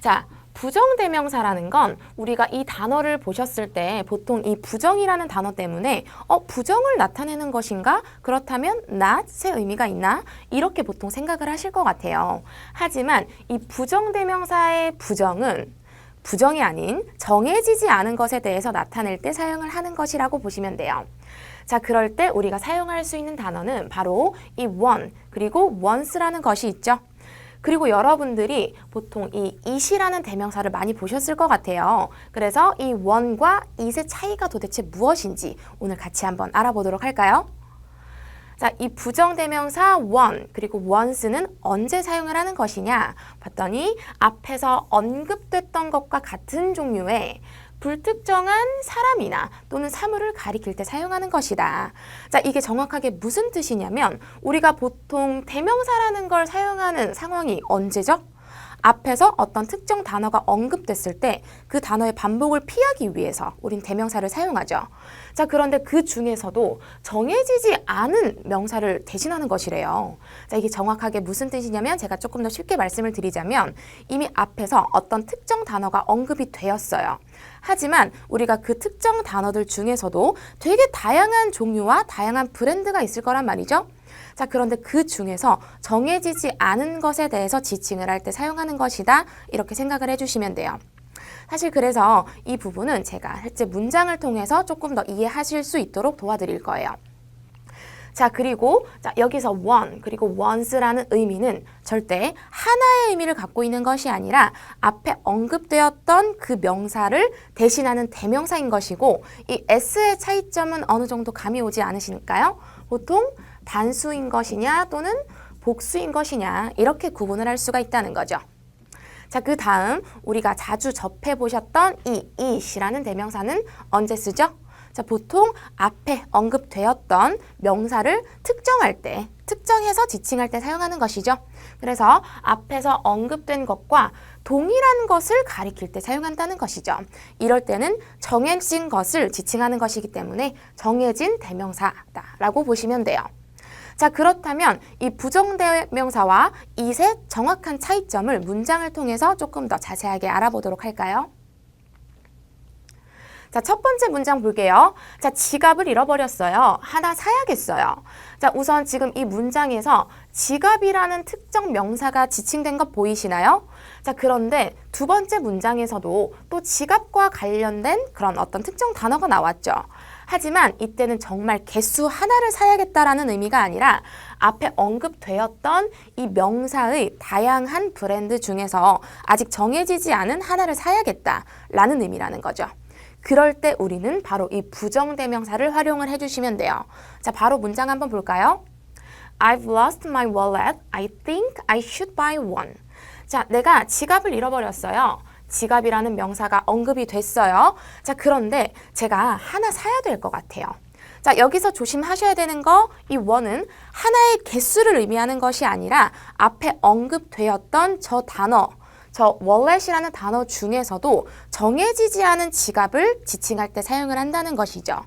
자, 부정대명사라는 건 우리가 이 단어를 보셨을 때 보통 이 부정이라는 단어 때문에 부정을 나타내는 것인가? 그렇다면 not의 의미가 있나? 이렇게 보통 생각을 하실 것 같아요. 하지만 이 부정대명사의 부정은 부정이 아닌 정해지지 않은 것에 대해서 나타낼 때 사용을 하는 것이라고 보시면 돼요. 자, 그럴 때 우리가 사용할 수 있는 단어는 바로 이 one 그리고 once라는 것이 있죠. 그리고 여러분들이 보통 이 it이라는 대명사를 많이 보셨을 것 같아요. 그래서 이 one과 it의 차이가 도대체 무엇인지 오늘 같이 한번 알아보도록 할까요? 자, 이 부정대명사 one 그리고 once는 언제 사용을 하는 것이냐 봤더니 앞에서 언급됐던 것과 같은 종류의 불특정한 사람이나 또는 사물을 가리킬 때 사용하는 것이다. 자, 이게 정확하게 무슨 뜻이냐면 우리가 보통 대명사라는 걸 사용하는 상황이 언제죠? 앞에서 어떤 특정 단어가 언급됐을 때 그 단어의 반복을 피하기 위해서 우린 대명사를 사용하죠. 자, 그런데 그 중에서도 정해지지 않은 명사를 대신하는 것이래요. 자, 이게 정확하게 무슨 뜻이냐면 제가 조금 더 쉽게 말씀을 드리자면 이미 앞에서 어떤 특정 단어가 언급이 되었어요. 하지만 우리가 그 특정 단어들 중에서도 되게 다양한 종류와 다양한 브랜드가 있을 거란 말이죠. 자, 그런데 그 중에서 정해지지 않은 것에 대해서 지칭을 할 때 사용하는 것이다. 이렇게 생각을 해주시면 돼요. 사실 그래서 이 부분은 제가 실제 문장을 통해서 조금 더 이해하실 수 있도록 도와드릴 거예요. 자, 그리고 여기서 one 그리고 once라는 의미는 절대 하나의 의미를 갖고 있는 것이 아니라 앞에 언급되었던 그 명사를 대신하는 대명사인 것이고 이 s의 차이점은 어느 정도 감이 오지 않으실까요? 보통 단수인 것이냐 또는 복수인 것이냐 이렇게 구분을 할 수가 있다는 거죠. 자, 그 다음 우리가 자주 접해보셨던 이 it이라는 대명사는 언제 쓰죠? 자, 보통 앞에 언급되었던 명사를 특정할 때, 특정해서 지칭할 때 사용하는 것이죠. 그래서 앞에서 언급된 것과 동일한 것을 가리킬 때 사용한다는 것이죠. 이럴 때는 정해진 것을 지칭하는 것이기 때문에 정해진 대명사다라고 보시면 돼요. 자, 그렇다면 이 부정대명사와 it의 정확한 차이점을 문장을 통해서 조금 더 자세하게 알아보도록 할까요? 자, 첫 번째 문장 볼게요. 자, 지갑을 잃어버렸어요. 하나 사야겠어요. 자, 우선 지금 이 문장에서 지갑이라는 특정 명사가 지칭된 것 보이시나요? 자, 그런데 두 번째 문장에서도 또 지갑과 관련된 그런 어떤 특정 단어가 나왔죠. 하지만 이때는 정말 개수 하나를 사야겠다라는 의미가 아니라 앞에 언급되었던 이 명사의 다양한 브랜드 중에서 아직 정해지지 않은 하나를 사야겠다라는 의미라는 거죠. 그럴 때 우리는 바로 이 부정대명사를 활용을 해주시면 돼요. 자, 바로 문장 한번 볼까요? I've lost my wallet. I think I should buy one. 자, 내가 지갑을 잃어버렸어요. 지갑이라는 명사가 언급이 됐어요. 자, 그런데 제가 하나 사야 될 것 같아요. 자, 여기서 조심하셔야 되는 거, 이 one은 하나의 개수를 의미하는 것이 아니라 앞에 언급되었던 저 단어, 저 wallet이라는 단어 중에서도 정해지지 않은 지갑을 지칭할 때 사용을 한다는 것이죠.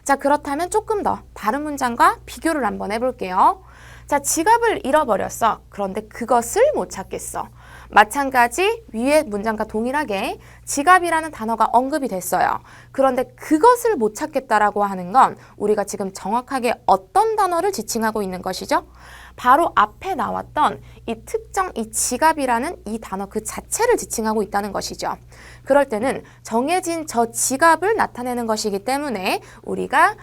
자, 그렇다면 조금 더 다른 문장과 비교를 한번 해볼게요. 자, 지갑을 잃어버렸어. 그런데 그것을 못 찾겠어. 마찬가지 위의 문장과 동일하게 지갑이라는 단어가 언급이 됐어요. 그런데 그것을 못 찾겠다라고 하는 건 우리가 지금 정확하게 어떤 단어를 지칭하고 있는 것이죠? 바로 앞에 나왔던 이 특정 이 지갑이라는 이 단어 그 자체를 지칭하고 있다는 것이죠. 그럴 때는 정해진 저 지갑을 나타내는 것이기 때문에 우리가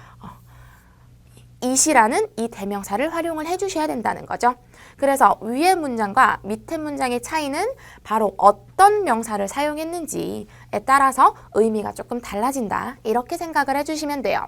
it이라는 이 대명사를 활용을 해주셔야 된다는 거죠. 그래서 위의 문장과 밑의 문장의 차이는 바로 어떤 명사를 사용했는지에 따라서 의미가 조금 달라진다. 이렇게 생각을 해주시면 돼요.